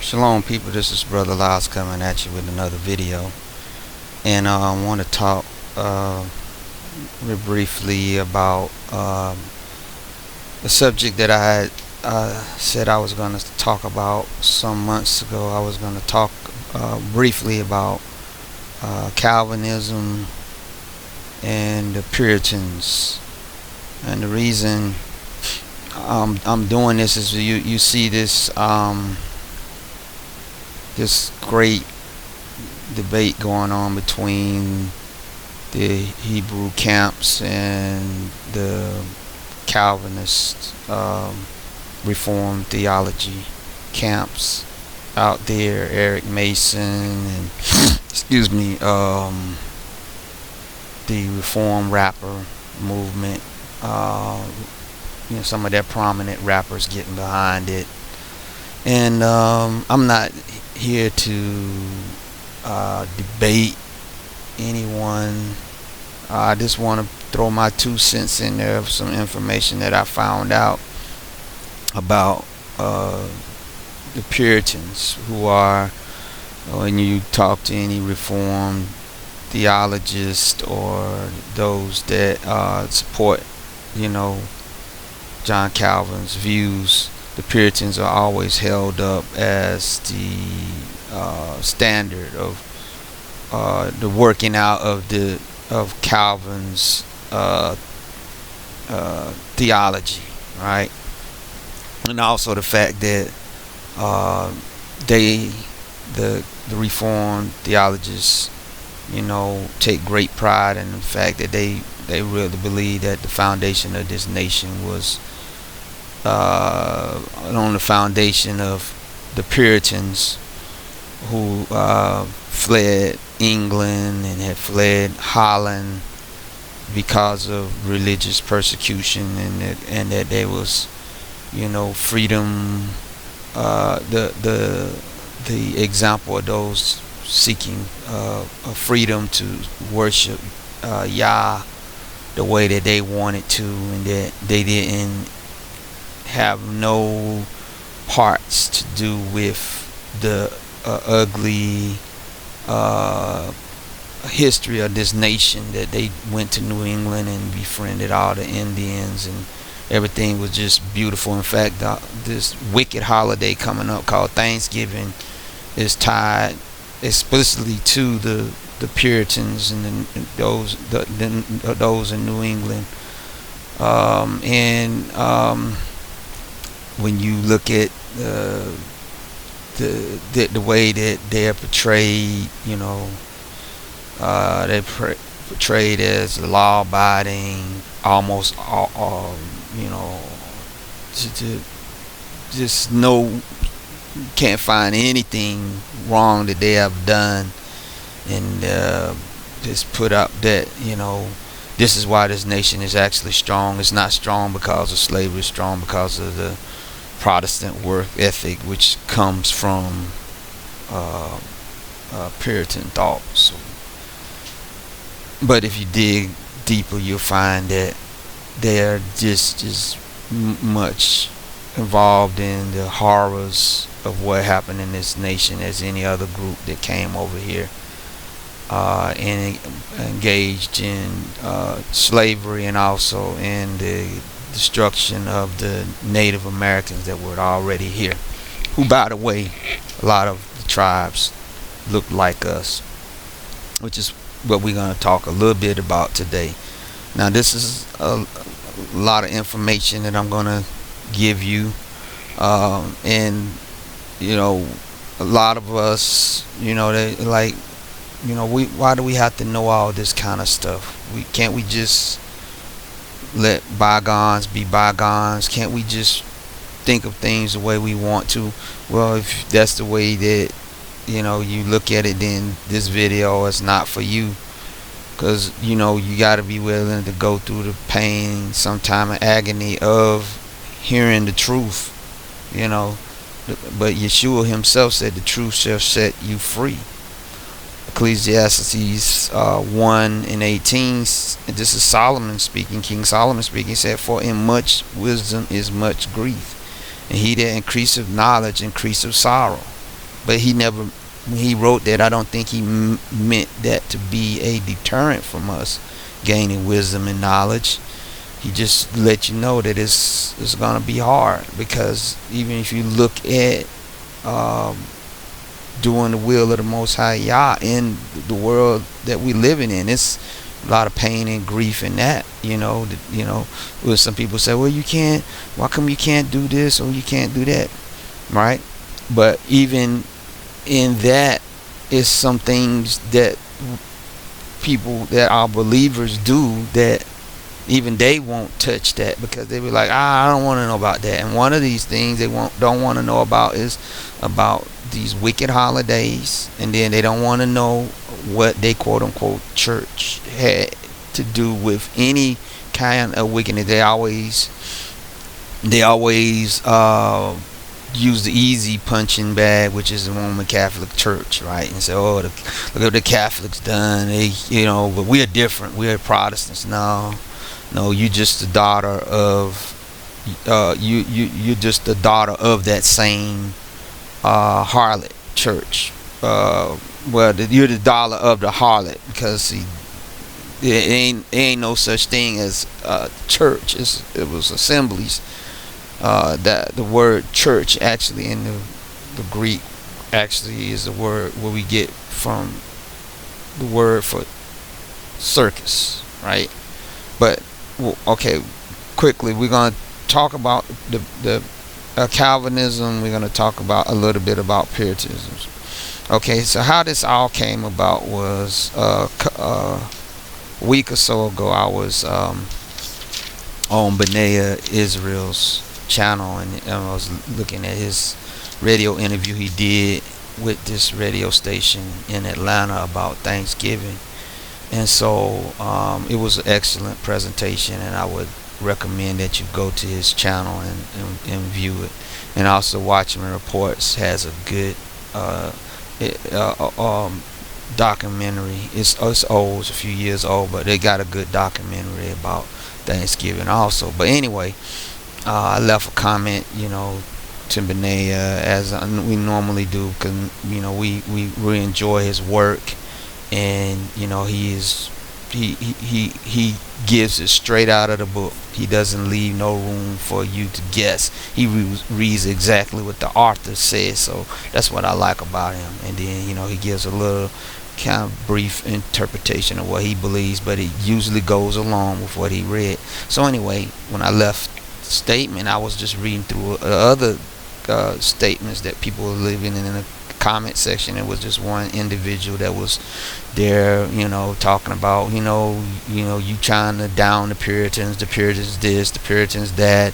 Shalom people, this is Brother Lyles coming at you with another video, and I want to talk real briefly about the subject that I had said I was going to talk about some months ago. I was going to talk briefly about Calvinism and the Puritans, and the reason I'm doing this is you see this this great debate going on between the Hebrew camps and the Calvinist Reformed theology camps out there. Eric Mason and the Reformed rapper movement. Some of their prominent rappers getting behind it, and I'm not here to debate anyone. I just want to throw my 2 cents in there of some information that I found out about the Puritans, who are, when you talk to any Reformed theologist or those that support, John Calvin's views, the Puritans are always held up as the standard of the working out of Calvin's theology, right? And also the fact that the Reformed theologians, take great pride in the fact that they really believe that the foundation of this nation was on the foundation of the Puritans, who fled England and had fled Holland because of religious persecution, and that there was, freedom. The example of those seeking a freedom to worship Yah the way that they wanted to, and that they didn't have no parts to do with the ugly history of this nation, that they went to New England and befriended all the Indians and everything was just beautiful. In fact, this wicked holiday coming up called Thanksgiving is tied explicitly to the Puritans and those in New England. When you look at the way that they're portrayed, they're portrayed as law-abiding, almost, just can't find anything wrong that they have done, and just put up that this is why this nation is actually strong. It's not strong because of slavery. It's strong because of the Protestant work ethic, which comes from Puritan thought. So, but if you dig deeper, you'll find that they're just as much involved in the horrors of what happened in this nation as any other group that came over here and engaged in slavery, and also in the destruction of the Native Americans that were already here, who, by the way, a lot of the tribes look like us, which is what we're going to talk a little bit about today. Now, this is a lot of information that I'm going to give you, and a lot of us, they like, why do we have to know all this kind of stuff? Can't we just let bygones be bygones? Can't we just think of things the way we want to? Well, if that's the way that you look at it, then this video is not for you, because you got to be willing to go through the pain, sometime of agony of hearing the truth. But Yeshua himself said the truth shall set you free. Ecclesiastes 1:18. This is Solomon speaking, King Solomon speaking. He said, "For in much wisdom is much grief, and he that increaseth knowledge increaseth sorrow." but he never, when he wrote that, I don't think he meant that to be a deterrent from us gaining wisdom and knowledge. He just let you know that it's gonna be hard, because even if you look at um, doing the will of the Most High Yah in the world that we living in, it's a lot of pain and grief in that. Where some people say, well, you can't. Why come you can't do this or you can't do that, right? But even in that, is some things that people that are believers do that even they won't touch that, because they be like, I don't want to know about that. And one of these things they don't want to know about is about these wicked holidays, and then they don't want to know what they quote unquote church had to do with any kind of wickedness. They always use the easy punching bag, which is the Roman Catholic Church, right? And say, oh, look what the Catholics done. But we are different. We are Protestants. No, you just the daughter of you're just the daughter of that same harlot church. You're the daughter of the harlot, because see, there ain't no such thing as church. It was assemblies. That the word church actually in the Greek actually is the word where we get from the word for circus, right? But okay, quickly we're gonna talk about the Calvinism. We're gonna talk about a little bit about Puritanism. Okay, so how this all came about was a week or so ago. I was on Benaya Israel's channel, and I was looking at his radio interview he did with this radio station in Atlanta about Thanksgiving. And so it was an excellent presentation, and I would recommend that you go to his channel and view it. And also, Watchman Reports has a good documentary. It's old, it's a few years old, but they got a good documentary about Thanksgiving also. But anyway, I left a comment, to Benaya, as we normally do, because we really enjoy his work, and he gives it straight out of the book. He doesn't leave no room for you to guess. He reads exactly what the author says, so that's what I like about him. And then he gives a little kind of brief interpretation of what he believes, but it usually goes along with what he read. So anyway, when I left the statement, I was just reading through other statements that people were leaving in the comment section. It was just one individual that was there, talking about, you trying to down the Puritans this, the Puritans that,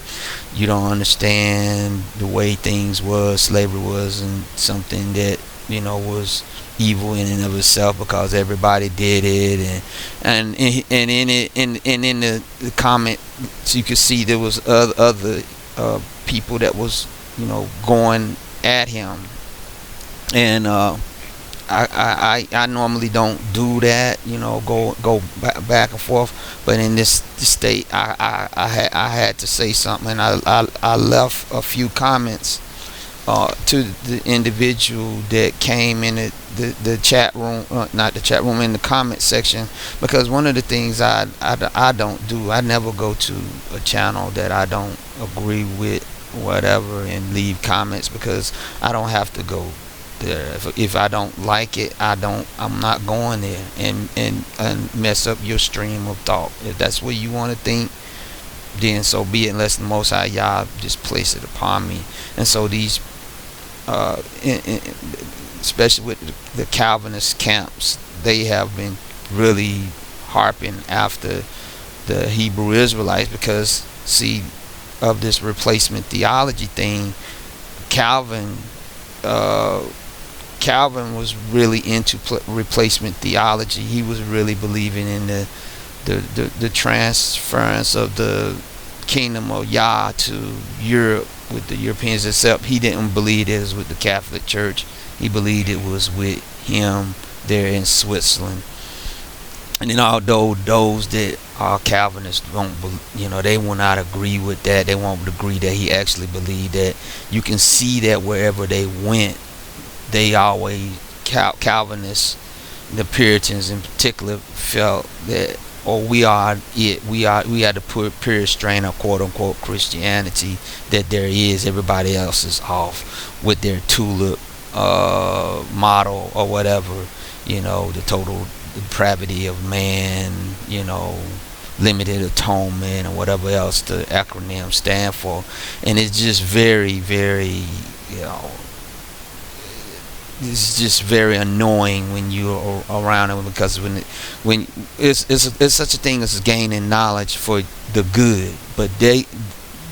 you don't understand the way things was, slavery was, and something that, was evil in and of itself because everybody did it, and in it, and in the comment, so you could see there was other people that was, going at him. And I normally don't do that, go back and forth. But in this state, I had to say something, and I left a few comments to the individual that came in the chat room, not the chat room, in the comment section, because one of the things I don't do, I never go to a channel that I don't agree with, whatever, and leave comments, because I don't have to go there. If I don't like it, I'm not going there and mess up your stream of thought. If that's what you want to think, then so be it, unless the Most High Yah just place it upon me. And so these especially with the Calvinist camps, they have been really harping after the Hebrew Israelites, because see, of this replacement theology thing, Calvin was really into replacement theology. He was really believing in the transference of the kingdom of Yah to Europe with the Europeans, except he didn't believe it was with the Catholic Church. He believed it was with him there in Switzerland. And then although those that are Calvinists they will not agree with that. They won't agree that he actually believed that. You can see that wherever they went, they always Calvinists, the Puritans in particular, felt that, oh, we are it. We had to put pure strain of quote unquote Christianity that there is. Everybody else is off with their tulip model or whatever. The total depravity of man. Limited atonement or whatever else the acronym stand for, and it's just very, very, it's just very annoying when you're around them, because when it's such a thing as gaining knowledge for the good, but the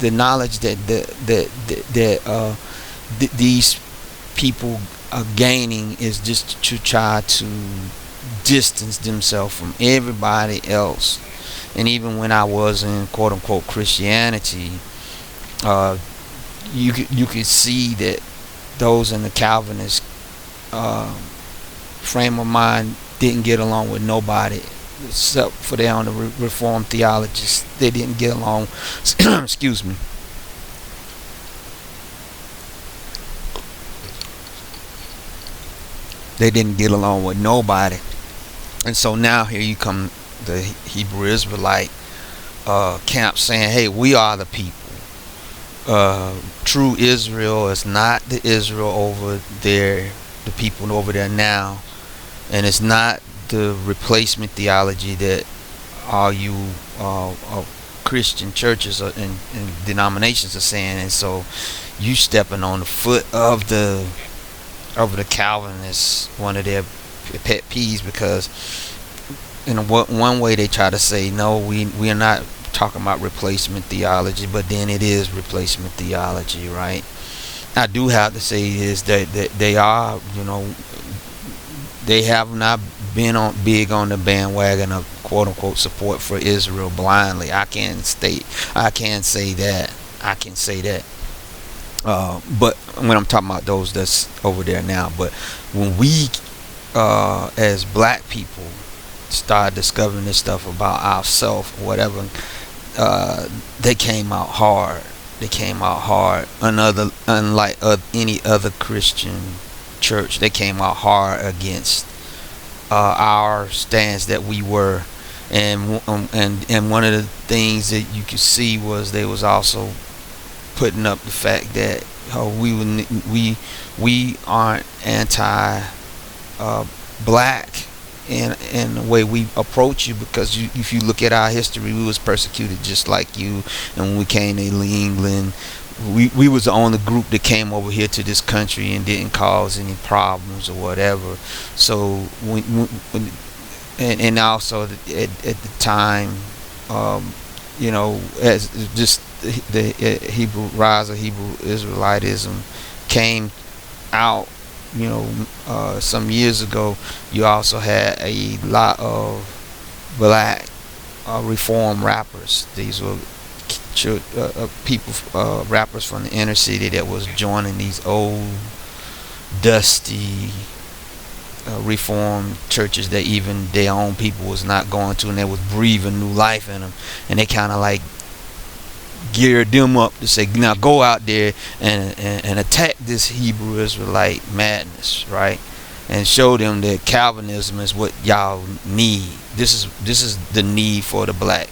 knowledge that these people are gaining is just to try to distance themselves from everybody else. And even when I was in quote unquote Christianity, you could see that those in the Calvinist frame of mind didn't get along with nobody except for their own Reformed theologists. They didn't get along. Excuse me. They didn't get along with nobody. And so now here you come, the Hebrew Israelite camp saying, hey, we are the people. True Israel is not the Israel over there, the people over there now, and it's not the replacement theology that all you Christian churches and denominations are saying. And so you stepping on the foot of the Calvinists, one of their pet peeves, because in one way they try to say, no, we are not talking about replacement theology, but then it is replacement theology, right? I do have to say is that they are, they have not been big on the bandwagon of quote unquote support for Israel blindly. I can say that. But when I'm talking about those that's over there now, but when we as black people start discovering this stuff about ourselves or whatever, they came out hard. Unlike any other Christian church, they came out hard against our stance that we were. And one of the things that you could see was they was also putting up the fact that we aren't anti black in the way we approach you, because if you look at our history, we was persecuted just like you. And when we came to England, we was the only group that came over here to this country and didn't cause any problems or whatever. So and also at the time, as just the rise of Hebrew Israelitism came out, some years ago, you also had a lot of black reform rappers. These were people, rappers from the inner city that was joining these old, dusty reformed churches that even their own people was not going to, and they was breathing new life in them. And they kind of like geared them up to say, now go out there and attack this Hebrew Israelite madness, right? And show them that Calvinism is what y'all need. This is the need for the black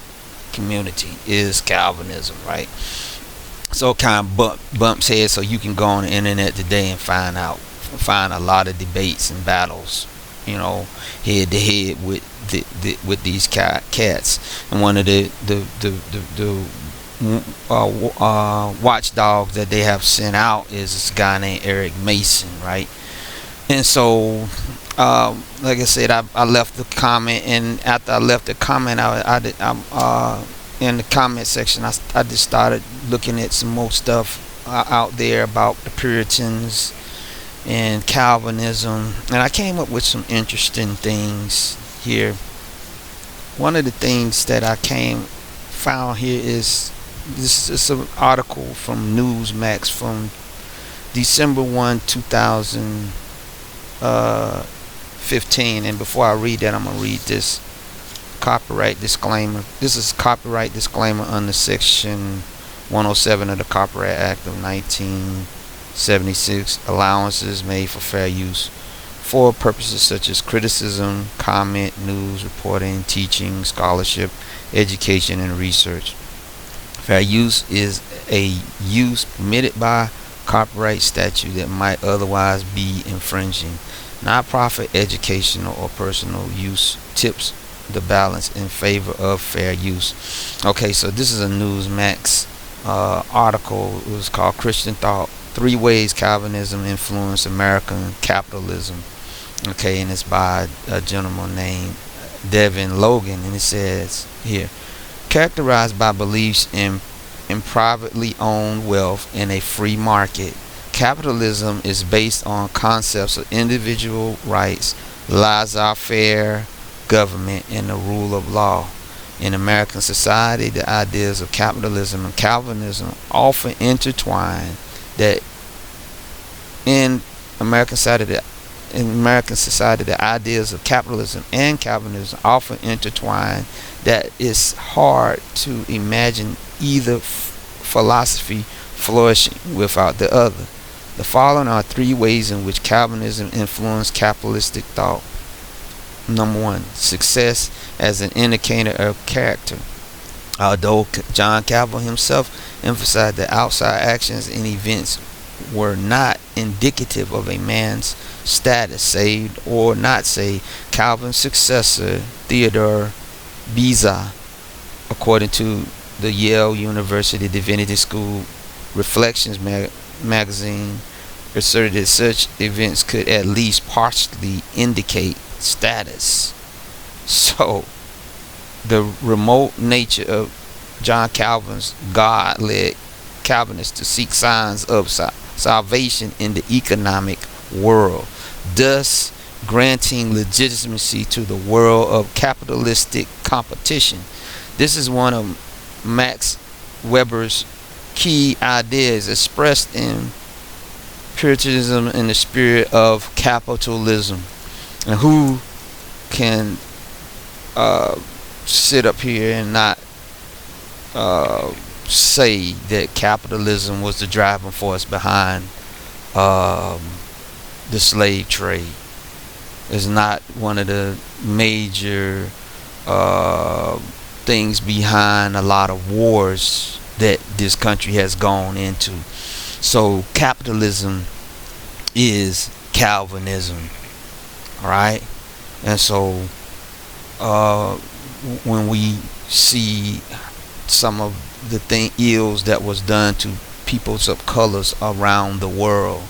community, is Calvinism, right? So kind of bumps heads. So you can go on the internet today and find a lot of debates and battles, head to head with these cats. And one of the watchdogs that they have sent out is this guy named Eric Mason, right? And so like I said, I left the comment, and after I left the comment, I in the comment section, I just started looking at some more stuff out there about the Puritans and Calvinism, and I came up with some interesting things here. One of the things that I found here is this is an article from Newsmax from December 1, 2015. And before I read that, I'm going to read this copyright disclaimer. This is copyright disclaimer under Section 107 of the Copyright Act of 19 76. Allowances made for fair use for purposes such as criticism, comment, news, reporting, teaching, scholarship, education, and research. Fair use is a use permitted by copyright statute that might otherwise be infringing. Nonprofit, educational, or personal use tips the balance in favor of fair use. Okay, so this is a Newsmax article. It was called Christian Thought: 3 Ways Calvinism Influenced American Capitalism. Okay, and it's by a gentleman named Devin Logan, and it says here, characterized by beliefs in privately owned wealth in a free market, capitalism is based on concepts of individual rights, laissez-faire government, and the rule of law. In American society, the ideas of capitalism and Calvinism often intertwine. That in American society, the ideas of capitalism and Calvinism often intertwine that it's hard to imagine either philosophy flourishing without the other. The following are 3 ways in which Calvinism influenced capitalistic thought. Number 1, success as an indicator of character. Although John Calvin himself emphasized that outside actions and events were not indicative of a man's status, saved or not saved, Calvin's successor, Theodore Beza, according to the Yale University Divinity School Reflections magazine, asserted that such events could at least partially indicate status. So, the remote nature of John Calvin's God led Calvinists to seek signs of salvation in the economic world, thus granting legitimacy to the world of capitalistic competition. This is one of Max Weber's key ideas expressed in Puritanism in the spirit of capitalism. And who can sit up here and not say that capitalism was the driving force behind the slave trade? Is not one of the major things behind a lot of wars that this country has gone into. So capitalism is Calvinism, all right? And so when we see some of the ills that was done to peoples of colors around the world,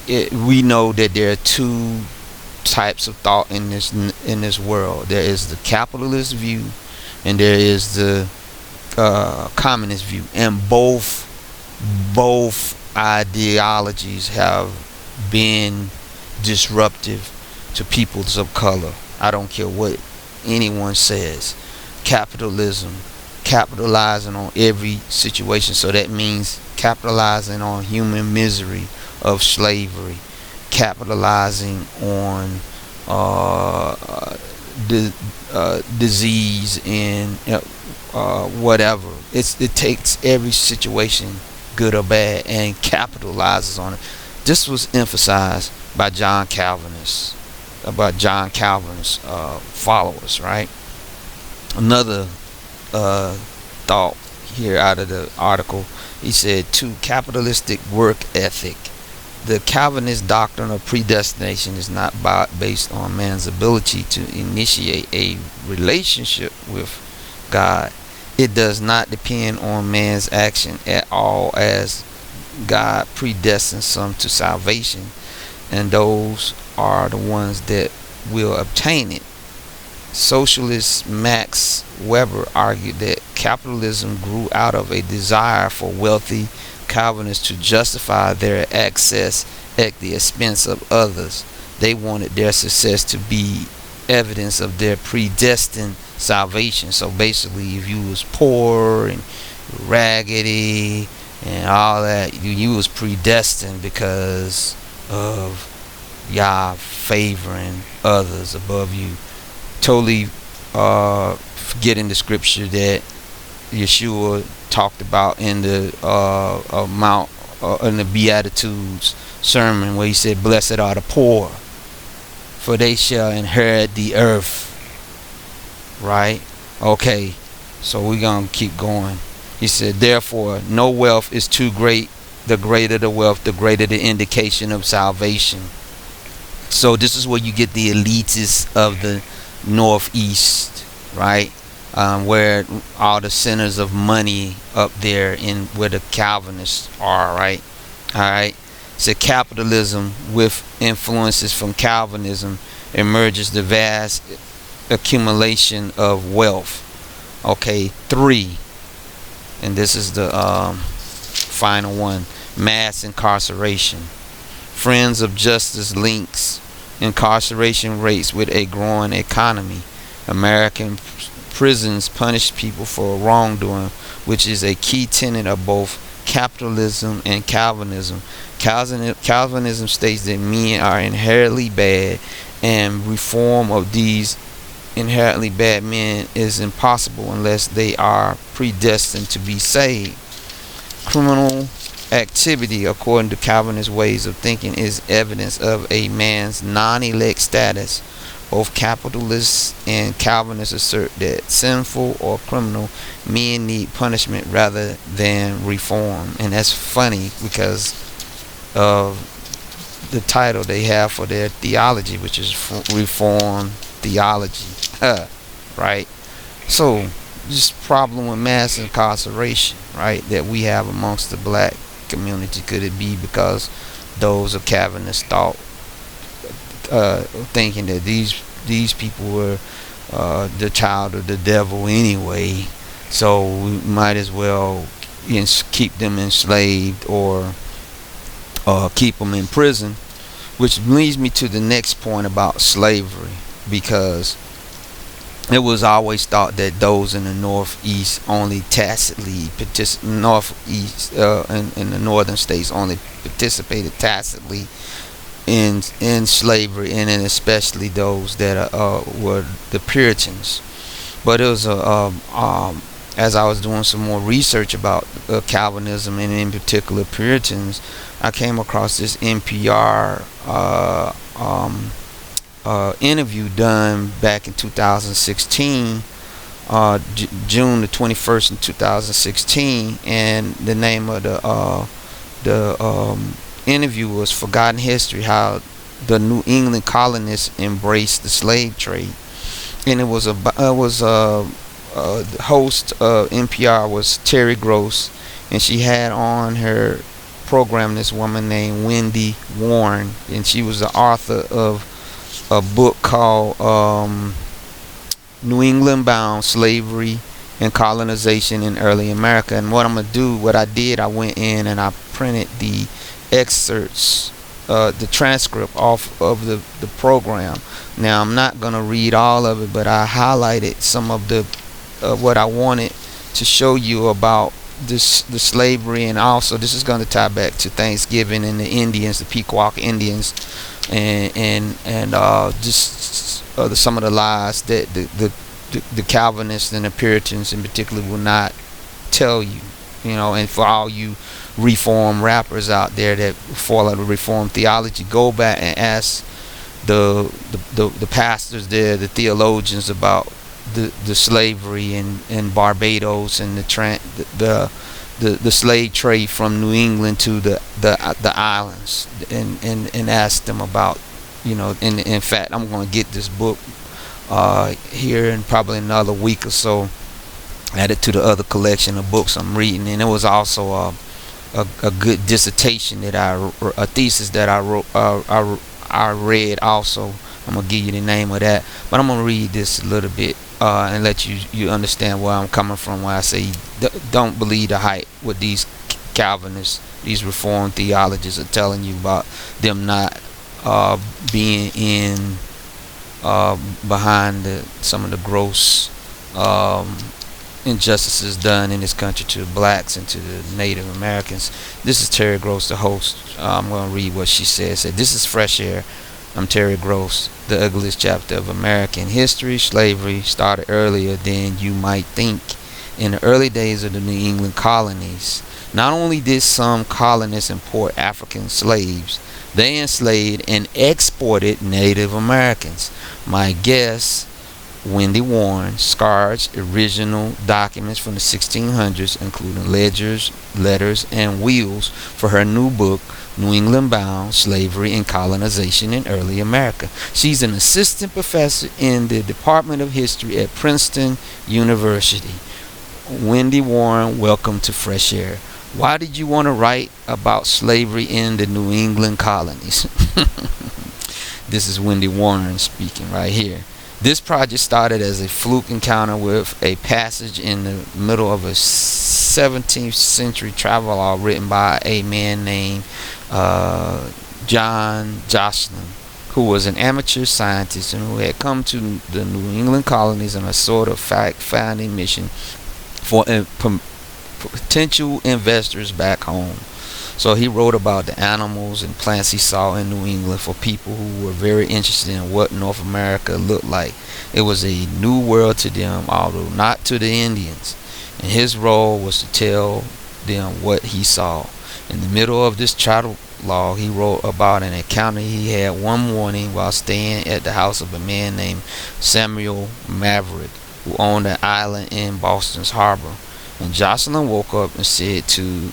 we know that there are 2 types of thought in this world. There is the capitalist view, and there is the communist view, and both ideologies have been disruptive to peoples of color. I don't care what anyone says. Capitalism, capitalizing on every situation, so that means capitalizing on human misery of slavery, capitalizing on disease and whatever. It takes every situation, good or bad, and capitalizes on it. This was emphasized by John Calvin's followers, right? Another thought here out of the article, he said, 2, capitalistic work ethic. The Calvinist doctrine of predestination is not based on man's ability to initiate a relationship with God. It does not depend on man's action at all, as God predestines some to salvation, and those are the ones that will obtain it. Socialist Max Weber argued that capitalism grew out of a desire for wealthy Calvinists to justify their access at the expense of others. They wanted their success to be evidence of their predestined salvation. So basically, if you was poor and raggedy and all that, you was predestined because of Yah favoring others above you. Totally forgetting the scripture that Yeshua talked about in the Mount in the Beatitudes sermon where he said, "Blessed are the poor, for they shall inherit the earth." Right? Okay. So we're gonna keep going. He said, "Therefore, no wealth is too great. The greater the wealth, the greater the indication of salvation." So this is where you get the elitists of the Northeast, right? Where all the centers of money up there in where the Calvinists are, right? All right. So capitalism with influences from Calvinism emerges the vast accumulation of wealth. Okay, 3, and this is the final one: mass incarceration. Friends of justice links incarceration rates with a growing economy. American prisons punish people for wrongdoing, which is a key tenet of both capitalism and Calvinism. Calvinism states that men are inherently bad, and reform of these inherently bad men is impossible unless they are predestined to be saved. Criminal activity, according to Calvinist ways of thinking, is evidence of a man's non-elect status. Both capitalists and Calvinists assert that sinful or criminal men need punishment rather than reform. And that's funny because of the title they have for their theology, which is Reform Theology. Right? So, this problem with mass incarceration, right, that we have amongst the black community, could it be because those of Calvinist thought, thinking that these people were the child of the devil anyway, so we might as well keep them enslaved or keep them in prison? Which leads me to the next point about slavery, because it was always thought that those in the Northeast only tacitly Northeast in the northern states only participated tacitly in slavery, and then especially those that were the Puritans. But it was as I was doing some more research about Calvinism and in particular Puritans, I came across this NPR interview done back in 2016, June the 21st in 2016, and the name of the interview was "Forgotten History: How the New England Colonists Embraced the Slave Trade." And the host of NPR was Terry Gross, and she had on her program this woman named Wendy Warren, and she was the author of a book called New England Bound: Slavery and Colonization in Early America. And what I did, I went in and I printed the excerpts, the transcript off of the program. Now I'm not gonna read all of it, but I highlighted some of the what I wanted to show you about the slavery, and also this is going to tie back to Thanksgiving and the Indians, the Pequot Indians, and just some of the lies that the Calvinists and the Puritans in particular will not tell you, and for all you reform rappers out there that fall out of reform theology, go back and ask the pastors there, the theologians, about the slavery in Barbados and the slave trade from New England to the islands, and ask them about, in fact, I'm going to get this book here in probably another week or so, added to the other collection of books I'm reading. And it was also a good dissertation that a thesis that I wrote, I read also. I'm gonna give you the name of that, but I'm gonna read this a little bit and let you understand where I'm coming from, where I say don't believe the hype what these Calvinists, these Reformed theologians are telling you about them not being in behind some of the gross injustices done in this country to the blacks and to the Native Americans. This is Terry Gross, the host. I'm going to read what she said. This is Fresh Air. I'm Terry Gross. The ugliest chapter of American history. Slavery started earlier than you might think. In the early days of the New England colonies, Not only did some colonists import African slaves, they enslaved and exported Native Americans. My guest, Wendy Warren, scarred original documents from the 1600s, including ledgers, letters, and wills, for her new book, New England Bound: Slavery and Colonization in Early America. She's an assistant professor in the Department of History at Princeton University. Wendy Warren, welcome to Fresh Air. Why did you want to write about slavery in the New England colonies? This is Wendy Warren speaking right here. This project started as a fluke encounter with a passage in the middle of a 17th century travelogue written by a man named John Jocelyn, who was an amateur scientist and who had come to the New England colonies on a sort of fact-finding mission for potential investors back home. So he wrote about the animals and plants he saw in New England for people who were very interested in what North America looked like. It was a new world to them, although not to the Indians. And his role was to tell them what he saw. In the middle of this travelogue, he wrote about an encounter he had one morning while staying at the house of a man named Samuel Maverick, who owned an island in Boston's harbor. And Jocelyn woke up and said to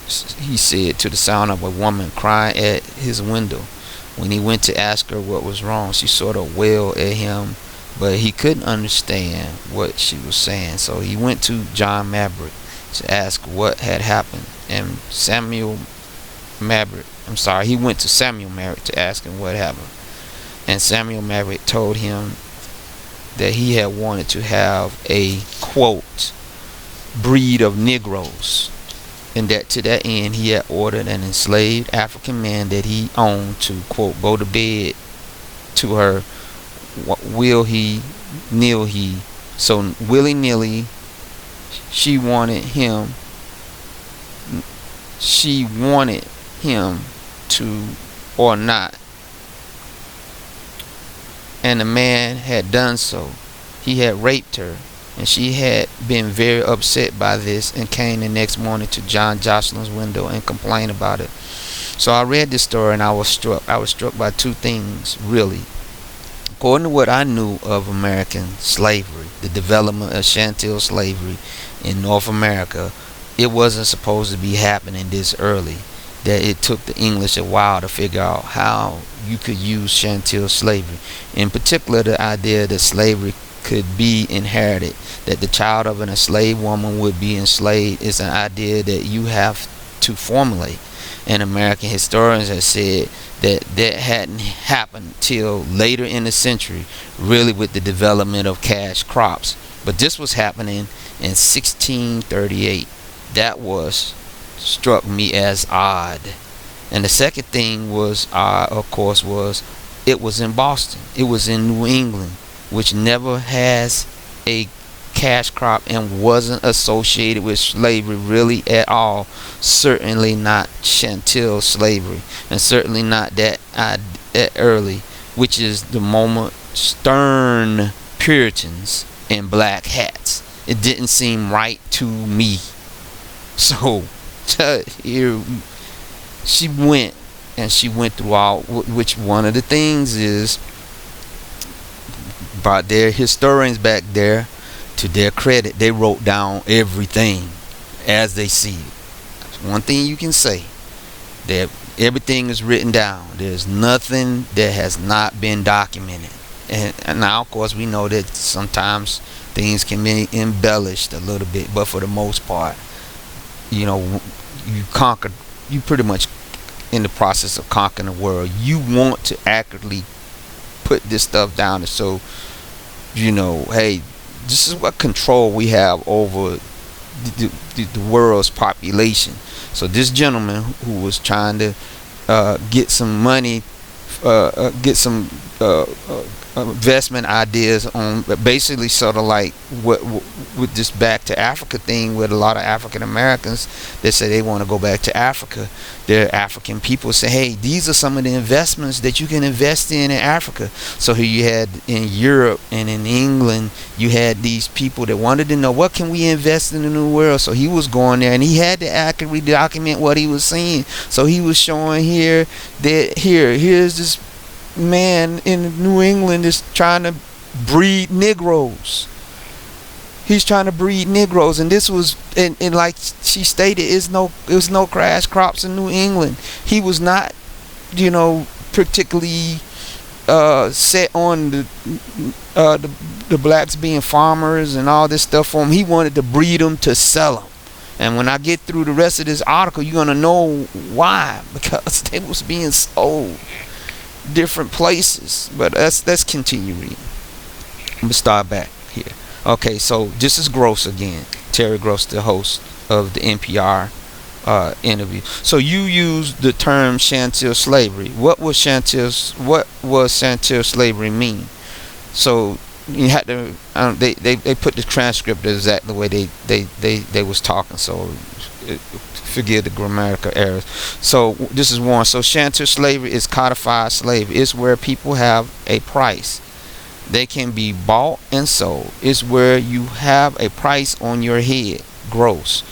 the sound of a woman crying at his window. When he went to ask her what was wrong, she sort of wailed at him, but he couldn't understand what she was saying. So he went to John Maverick to ask what had happened. And he went to Samuel Maverick to ask him what happened. And Samuel Maverick told him that he had wanted to have a, quote, breed of Negroes, and that to that end he had ordered an enslaved African man that he owned to, quote, go to bed to her will he nil he. So willy-nilly she wanted him to or not, and the man had done so. He had raped her, and she had been very upset by this and came the next morning to John Jocelyn's window and complained about it. So I read this story and I was struck. I was struck by two things, really. According to what I knew of American slavery, the development of chattel slavery in North America, it wasn't supposed to be happening this early. That it took the English a while to figure out how you could use chattel slavery. In particular, the idea that slavery could be inherited, that the child of an enslaved woman would be enslaved, is an idea that you have to formulate. And American historians have said that that hadn't happened till later in the century, really with the development of cash crops. But this was happening in 1638. That was struck me as odd. And the second thing was odd, of course, was it was in Boston. It was in New England, which never has a cash crop and wasn't associated with slavery really at all. Certainly not chattel slavery, and certainly not that early, which is the moment stern Puritans in black hats. It didn't seem right to me. So here she went, and she went through all, which one of the things is, by their historians back there, to their credit, they wrote down everything as they see it. That's one thing you can say, that everything is written down. There's nothing that has not been documented. And now, of course, we know that sometimes things can be embellished a little bit, but for the most part, you pretty much in the process of conquering the world. You want to accurately put this stuff down, so hey, this is what control we have over the world's population. So this gentleman who was trying to get some money, get some investment ideas on, basically sort of like with this back to Africa thing, with a lot of African Americans that say they want to go back to Africa. They're African people say, hey, these are some of the investments that you can invest in Africa. So here you had in Europe and in England, you had these people that wanted to know, what can we invest in the new world? So he was going there and he had to accurately document what he was seeing. So he was showing here that here's this man in New England is trying to breed Negroes. He's trying to breed Negroes, and this was, and like she stated, it was no crash crops in New England. He was not, particularly set on the blacks being farmers and all this stuff for him. He wanted to breed them to sell them. And when I get through the rest of this article, you're gonna know why, because they was being sold different places. But let's continue reading. I'm gonna start back here. Okay, so this is Gross again. Terry Gross, the host of the NPR interview. So you used the term chattel slavery. What was chattel slavery mean? So you had to. They put the transcript exactly the way they was talking. So forgive the grammatical errors. So this is one. So chattel slavery is codified slavery. It's where people have a price. They can be bought and sold. It's where you have a price on your head. Gross.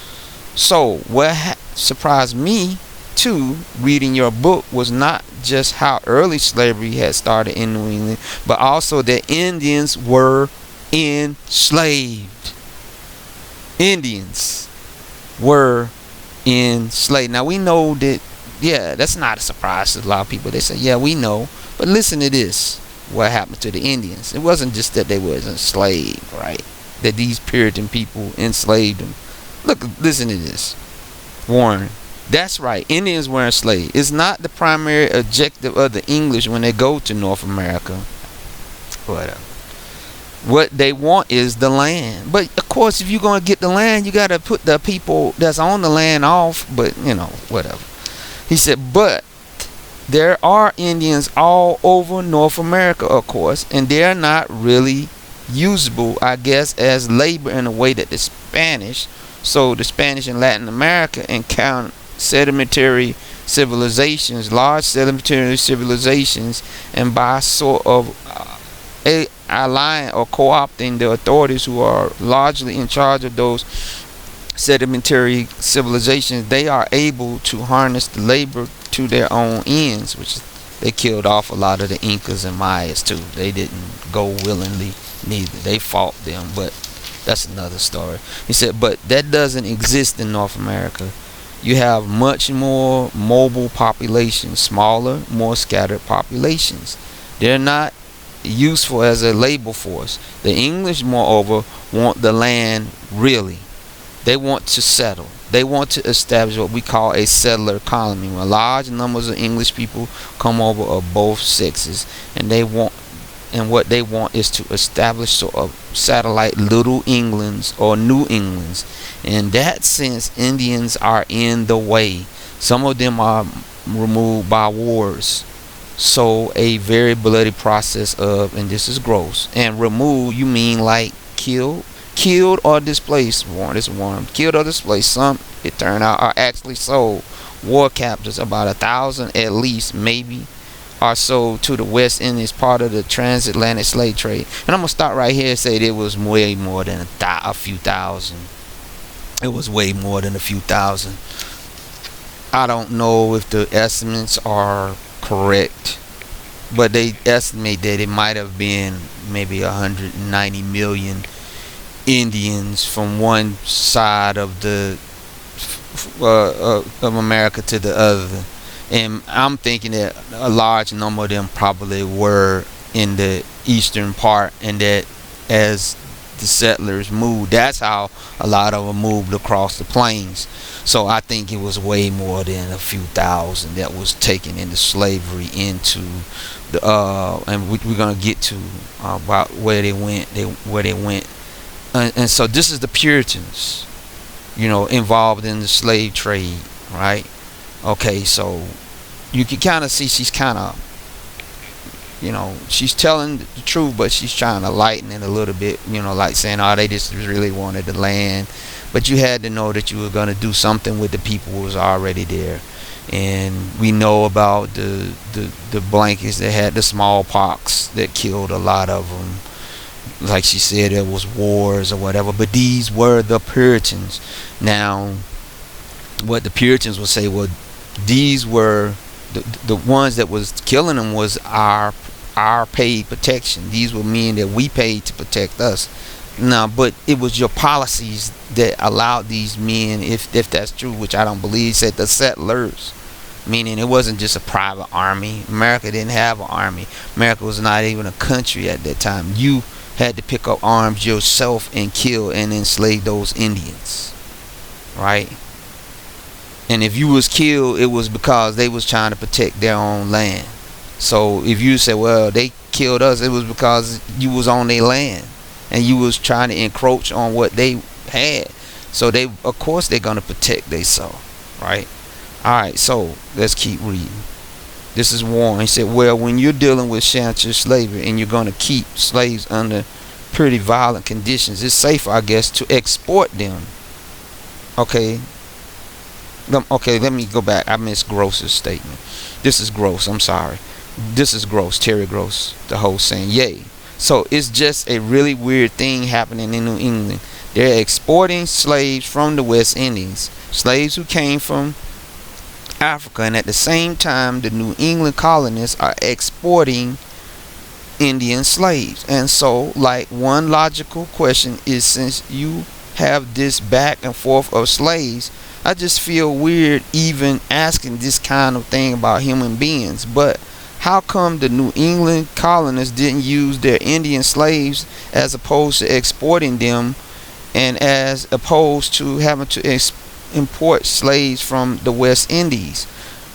So what surprised me too, reading your book, was not just how early slavery had started in New England, but also that Indians were enslaved. Indians were enslaved. Now we know that, that's not a surprise to a lot of people. They say, we know. But listen to this. What happened to the Indians? It wasn't just that they was enslaved, right? That these Puritan people enslaved them. Listen to this. Warren. That's right. Indians were enslaved. It's not the primary objective of the English when they go to North America. Whatever. What they want is the land. But of course, if you're going to get the land, you got to put the people that's on the land off. But, whatever. He said, but there are Indians all over North America, of course, and they're not really usable, I guess, as labor in a way that the Spanish. So the Spanish in Latin America encountered sedimentary civilizations, large sedimentary civilizations, and by sort of allying or co-opting the authorities who are largely in charge of those sedimentary civilizations, they are able to harness the labor to their own ends, which they killed off a lot of the Incas and Mayas too. They didn't go willingly, neither. They fought them, but that's another story. He said, but that doesn't exist in North America. You have much more mobile populations, smaller, more scattered populations. They're not useful as a labor force. The English, moreover, want the land really. They want to settle. They want to establish what we call a settler colony, where large numbers of English people come over of both sexes, and what they want is to establish sort of satellite Little Englands or New Englands. In that sense, Indians are in the way. Some of them are removed by wars. So a very bloody process of, and this is gross, and remove, you mean like killed or displaced. Killed or displaced. Some, it turned out, are actually sold. War captives, about 1,000 at least, maybe, are sold to the West Indies, part of the transatlantic slave trade. And I'm gonna start right here and say it was way more than a few thousand. It was way more than a few thousand. I don't know if the estimates are correct, but they estimate that it might have been maybe 190 million Indians from one side of the of America to the other, and I'm thinking that a large number of them probably were in the eastern part, and that as the settlers moved, that's how a lot of them moved across the plains. So I think it was way more than a few thousand that was taken into slavery into the and we're gonna get to about where they went. And so this is the Puritans, involved in the slave trade, right? Okay, so you can kind of see she's kind of She's telling the truth, but she's trying to lighten it a little bit, like saying, oh, they just really wanted the land. But you had to know that you were going to do something with the people who was already there. And we know about the blankets that had the smallpox that killed a lot of them. Like she said, there was wars or whatever, but these were the Puritans. Now, what the Puritans would say, well, these were the ones that was killing them was our paid protection. These were men that we paid to protect us. Now, but it was your policies that allowed these men, if that's true, which I don't believe, said the settlers, meaning it wasn't just a private army. America didn't have an army. America was not even a country at that time. You had to pick up arms yourself and kill and enslave those Indians, right? And if you was killed, it was because they was trying to protect their own land. So if you say, well, they killed us, it was because you was on their land and you was trying to encroach on what they had. So they, of course, they're gonna protect themselves, right? All right, so let's keep reading. This is Warren. He said, well, when you're dealing with chattel slavery and you're gonna keep slaves under pretty violent conditions, it's safer, I guess, to export them. Okay, let me go back. I missed Gross's statement. This is Gross. I'm sorry. This is Gross, Terry Gross, the host, saying, yay. So it's just a really weird thing happening in New England. They're exporting slaves from the West Indies, slaves who came from Africa, and at the same time, the New England colonists are exporting Indian slaves. And so, like, one logical question is, since you have this back and forth of slaves, I just feel weird even asking this kind of thing about human beings. But how come the New England colonists didn't use their Indian slaves as opposed to exporting them, and as opposed to having to import slaves from the West Indies?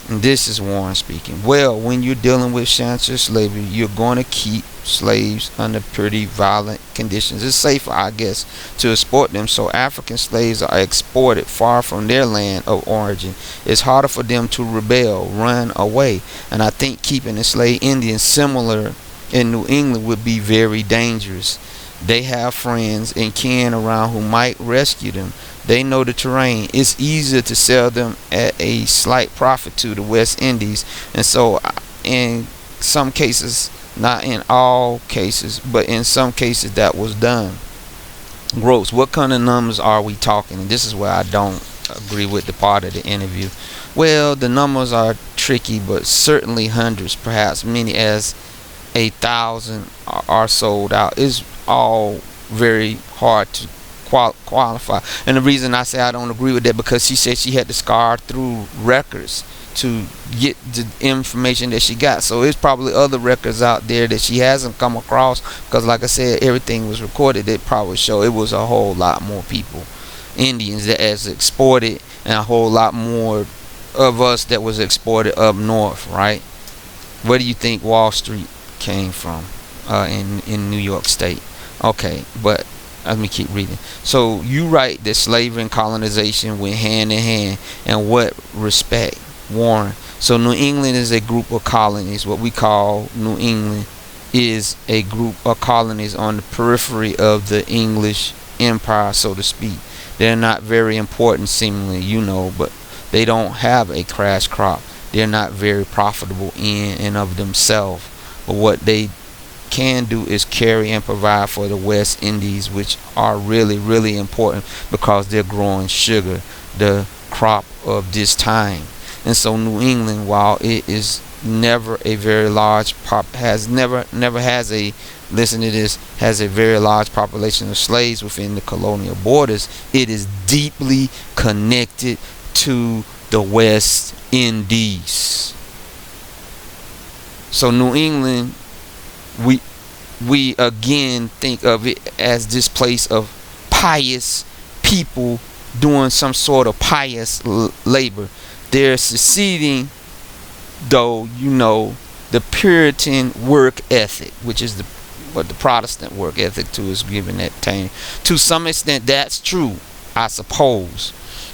And this is Warren speaking. Well, when you're dealing with chattel slavery, you're going to keep slaves under pretty violent conditions. It's safer, I guess, to export them. So African slaves are exported far from their land of origin. It's harder for them to rebel, run away. And I think keeping enslaved Indians similar in New England would be very dangerous. They have friends and kin around who might rescue them. They know the terrain. It's easier to sell them at a slight profit to the West Indies. And so in some cases, not in all cases, but in some cases that was done. Gross, what kind of numbers are we talking? And this is where I don't agree with the part of the interview. Well, the numbers are tricky, but certainly hundreds, perhaps many as 1,000 are sold out. It's all very hard to qualify. And the reason I say I don't agree with that, because she said she had to scour through records to get the information that she got. So it's probably other records out there that she hasn't come across, because like I said, everything was recorded. It probably show it was a whole lot more people, Indians, that as exported, and a whole lot more of us that was exported up north, right? Where do you think Wall Street came from in New York State? Okay, but let me keep reading. So you write that slavery and colonization went hand in hand. In what respect? Warren. So New England is a group of colonies. What we call New England is a group of colonies on the periphery of the English empire, so to speak. They're not very important seemingly, but they don't have a crash crop. They're not very profitable in and of themselves. But what they can do is carry and provide for the West Indies, which are really, really important because they're growing sugar, the crop of this time. And so New England, while it is never a very large has a very large population of slaves within the colonial borders, it is deeply connected to the West Indies. So New England, we again think of it as this place of pious people doing some sort of pious labor. They're succeeding, though, the Puritan work ethic, which is what the Protestant work ethic too is given that time. To some extent, that's true, I suppose.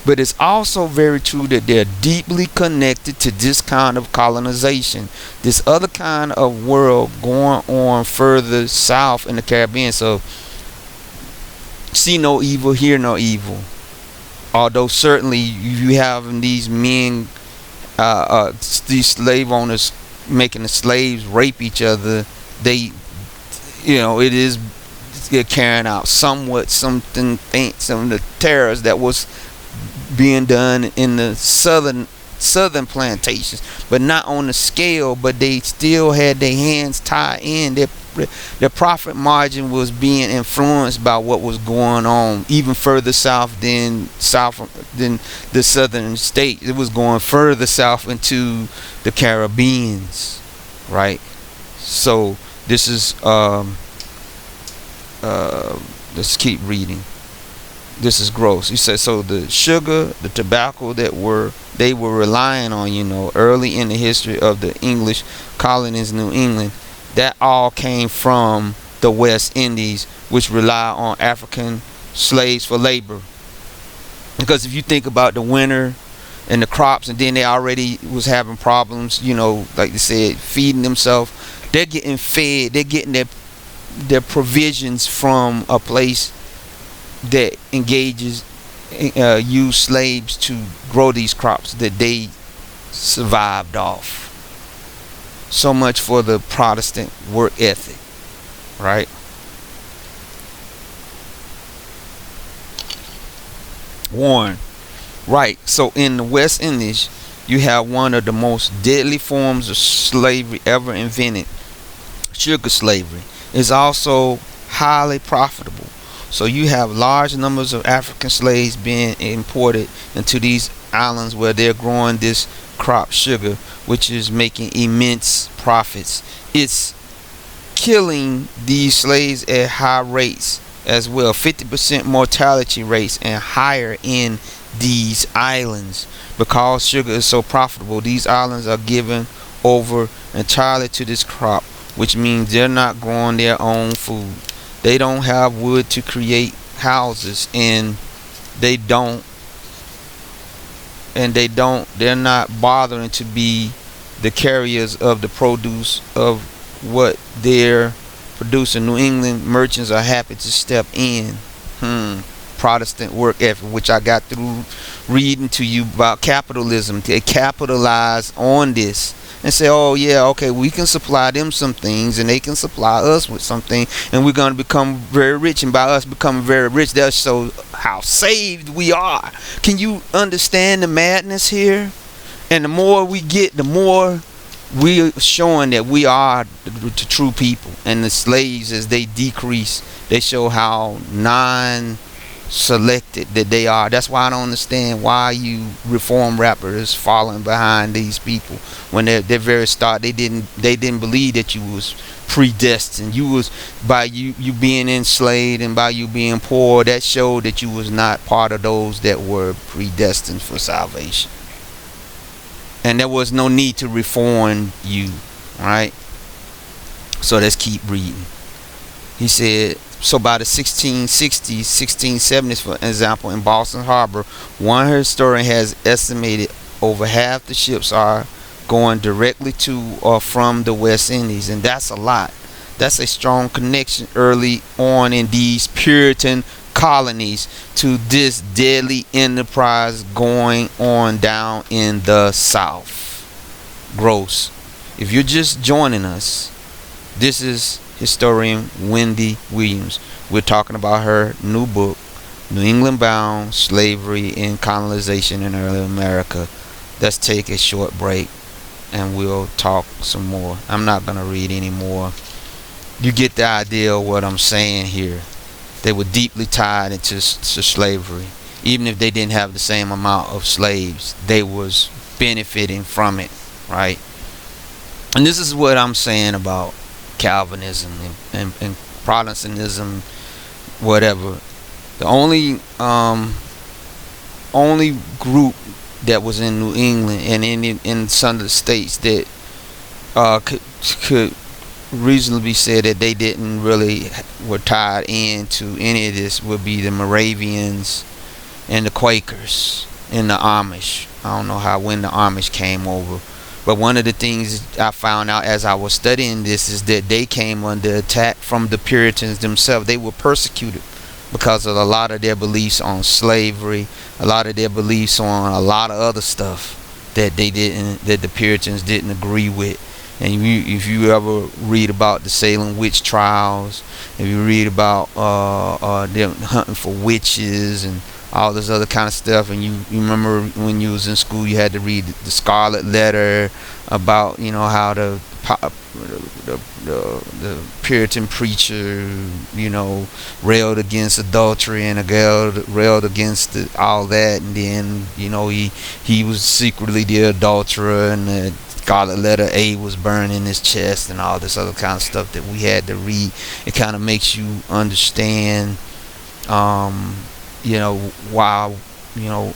But it's also very true that they're deeply connected to this kind of colonization, this other kind of world going on further south in the Caribbean. So see no evil, hear no evil. Although certainly you have these men, these slave owners making the slaves rape each other. They, it is carrying out somewhat something faint, some of the terrors that was being done in the southern plantations, but not on the scale. But they still had their hands tied in. Their profit margin was being influenced by what was going on even further south than the southern states. It was going further south into the Caribbeans, right? So this is let's keep reading. This is gross. He says, so the sugar, the tobacco that they were relying on, early in the history of the English colonies in New England, that all came from the West Indies, which rely on African slaves for labor. Because if you think about the winter and the crops, and then they already was having problems, like they said, feeding themselves. They're getting fed. They're getting their provisions from a place that engages use slaves to grow these crops that they survived off. So much for the Protestant work ethic, right? Warren, right? So in the West Indies, you have one of the most deadly forms of slavery ever invented. Sugar slavery is also highly profitable. So you have large numbers of African slaves being imported into these islands where they're growing this crop sugar, which is making immense profits. It's killing these slaves at high rates as well, 50% mortality rates and higher in these islands. Because sugar is so profitable, these islands are given over entirely to this crop, which means they're not growing their own food. They don't have wood to create houses, and they're not bothering to be the carriers of the produce of what they're producing. New England merchants are happy to step in. Protestant work ethic, which I got through reading to you about capitalism. They capitalize on this and say, oh yeah, okay, we can supply them some things and they can supply us with something, and we're going to become very rich, and by us becoming very rich, they'll show how saved we are. Can you understand the madness here? And the more we get, the more we're showing that we are the true people. And the slaves, as they decrease, they show how non-selected that they are. That's why I don't understand why you reform rappers following behind these people when they're very start. They didn't believe that you was predestined. You was, by you being enslaved and by you being poor, that showed that you was not part of those that were predestined for salvation. And there was no need to reform you, right? So let's keep reading. He said, so by the 1660s, 1670s, for example, in Boston Harbor, one historian has estimated over half the ships are going directly to or from the West Indies. And that's a lot. That's a strong connection early on in these Puritan colonies to this deadly enterprise going on down in the South. Gross. If you're just joining us, this is historian Wendy Williams. We're talking about her new book, New England Bound: Slavery and Colonization in Early America. Let's take a short break and we'll talk some more. I'm not going to read any more. You get the idea of what I'm saying here. They were deeply tied into slavery. Even if they didn't have the same amount of slaves, they was benefiting from it, right? And this is what I'm saying about Calvinism and Protestantism, whatever. The only group that was in New England and in some of the states that could reasonably say that they didn't really were tied into any of this would be the Moravians and the Quakers. in the Amish. I don't know how when the Amish came over, but one of the things I found out as I was studying this is that they came under attack from the Puritans themselves. They were persecuted because of a lot of their beliefs on slavery, a lot of their beliefs on a lot of other stuff that that the Puritans didn't agree with. And if you ever read about the Salem witch trials, if you read about them hunting for witches and all this other kind of stuff, and you remember when you was in school, you had to read the Scarlet Letter about how the Puritan preacher railed against adultery and railed against all that, and then he was secretly the adulterer, and the Scarlet Letter A was burned in his chest, and all this other kind of stuff that we had to read. It kind of makes you understand why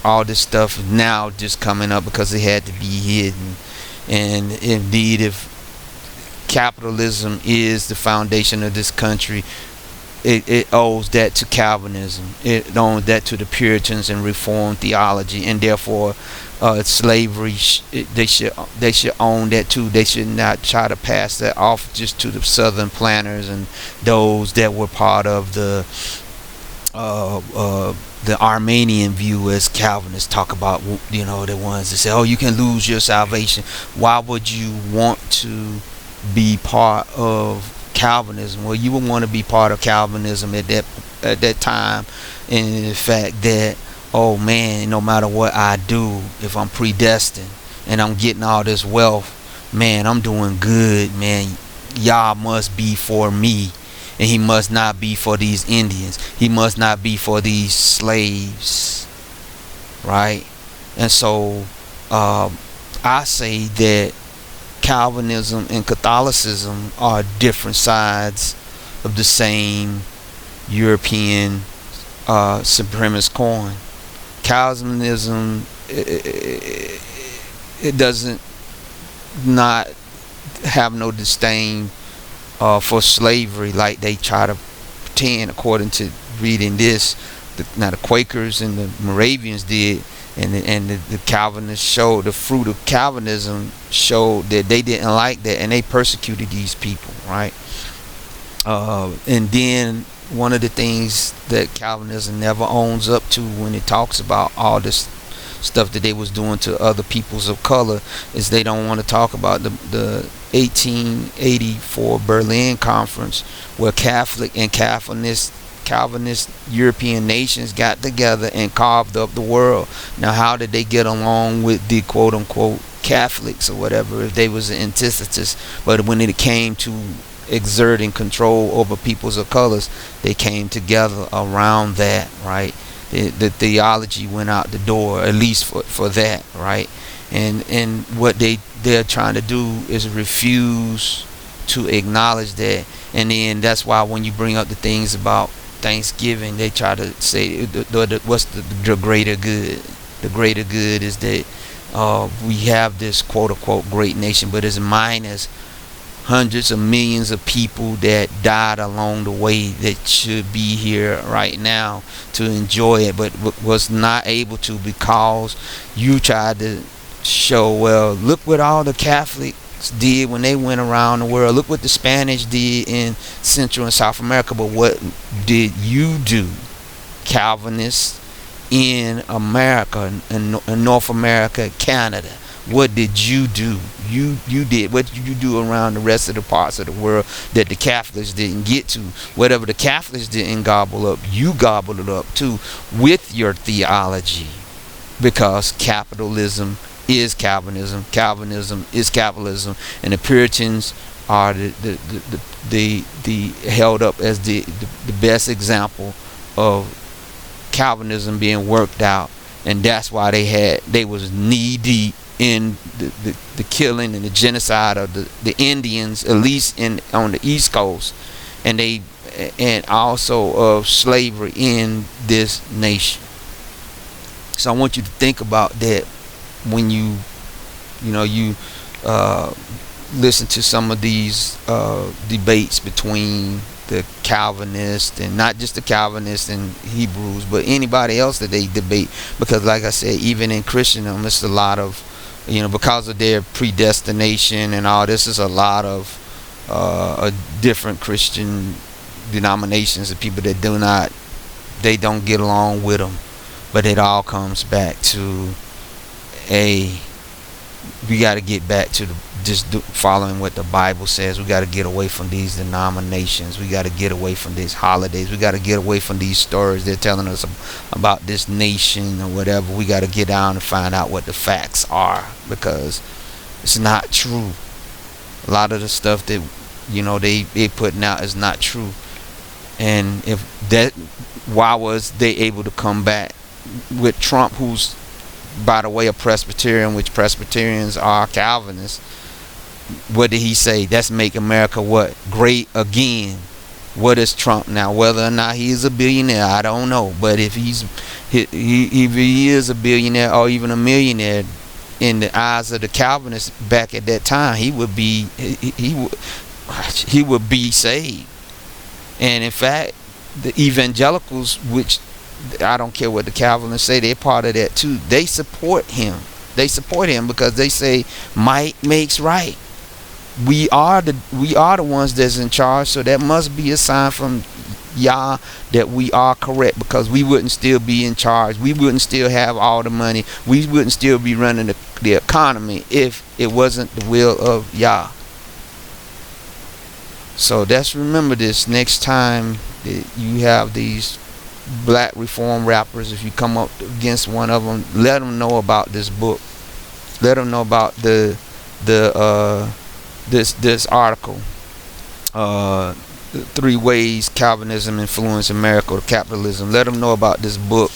all this stuff is now just coming up, because it had to be hidden. And indeed, if capitalism is the foundation of this country, it owes that to Calvinism. It owes that to the Puritans and Reformed theology, and therefore slavery they should own that too. They should not try to pass that off just to the Southern planters and those that were part of the Armenian view, as Calvinists talk about. The ones that say, "Oh, you can lose your salvation." Why would you want to be part of Calvinism? Well, you would want to be part of Calvinism at that time, in the fact that, oh man, no matter what I do, if I'm predestined and I'm getting all this wealth, man, I'm doing good, man. Yah must be for me, and he must not be for these Indians. He must not be for these slaves, right? And so I say that Calvinism and Catholicism are different sides of the same European supremacist coin. Calvinism, it doesn't not have no disdain for slavery like they try to pretend, according to reading this. Now the Quakers and the Moravians did, and the Calvinists showed, the fruit of Calvinism showed that they didn't like that, and they persecuted these people, right? And then one of the things that Calvinism never owns up to when it talks about all this stuff that they was doing to other peoples of color is they don't want to talk about the 1884 Berlin Conference, where Catholic and Calvinist European nations got together and carved up the world. Now, how did they get along with the quote-unquote Catholics or whatever if they was the antithesis? But when it came to exerting control over peoples of colors, they came together around that, right? The theology went out the door, at least for that, right? And what they're trying to do is refuse to acknowledge that. And then that's why when you bring up the things about Thanksgiving, they try to say what's the greater good. The greater good is that we have this quote-unquote great nation, but it's minus hundreds of millions of people that died along the way that should be here right now to enjoy it, but was not able to because you tried to show, well, look what all the Catholics did when they went around the world. Look what the Spanish did in Central and South America. But what did you do, Calvinists in America, in North America, Canada? What did you do? You did. What did you do around the rest of the parts of the world that the Catholics didn't get to? Whatever the Catholics didn't gobble up, you gobbled it up too with your theology, because capitalism is Calvinism, Calvinism is capitalism, and the Puritans are the held up as the best example of Calvinism being worked out, and that's why they was knee deep in the killing and the genocide of the Indians, at least on the East Coast, and also of slavery in this nation. So I want you to think about that when you listen to some of these debates between the Calvinists, and not just the Calvinists and Hebrews, but anybody else that they debate. Because like I said, even in Christendom, it's a lot of, because of their predestination and all this, is a lot of different Christian denominations and people that they don't get along with them. But it all comes back to we got to get back to following what the Bible says. We got to get away from these denominations. We got to get away from these holidays. We got to get away from these stories they're telling us about this nation or whatever. We got to get down and find out what the facts are, because it's not true. A lot of the stuff that they putting out is not true. And why was they able to come back with Trump, who's, by the way, a Presbyterian, which Presbyterians are Calvinists? What did he say? That's make America what? Great again. What is Trump now? Whether or not he is a billionaire, I don't know. But if if he is a billionaire or even a millionaire in the eyes of the Calvinists back at that time, he would be saved. And in fact, the evangelicals, which I don't care what the Calvinists say, they're part of that too. They support him. They support him because they say might makes right. We are the ones that's in charge, so that must be a sign from Yah that we are correct, because we wouldn't still be in charge. We wouldn't still have all the money. We wouldn't still be running the economy if it wasn't the will of Yah. So remember this next time that you have these black reform rappers. If you come up against one of them, let them know about this book. Let them know about this article, 3 Ways Calvinism Influenced America or Capitalism. Let them know about this book,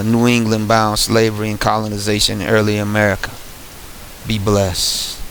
New England Bound Slavery and Colonization in Early America. Be blessed.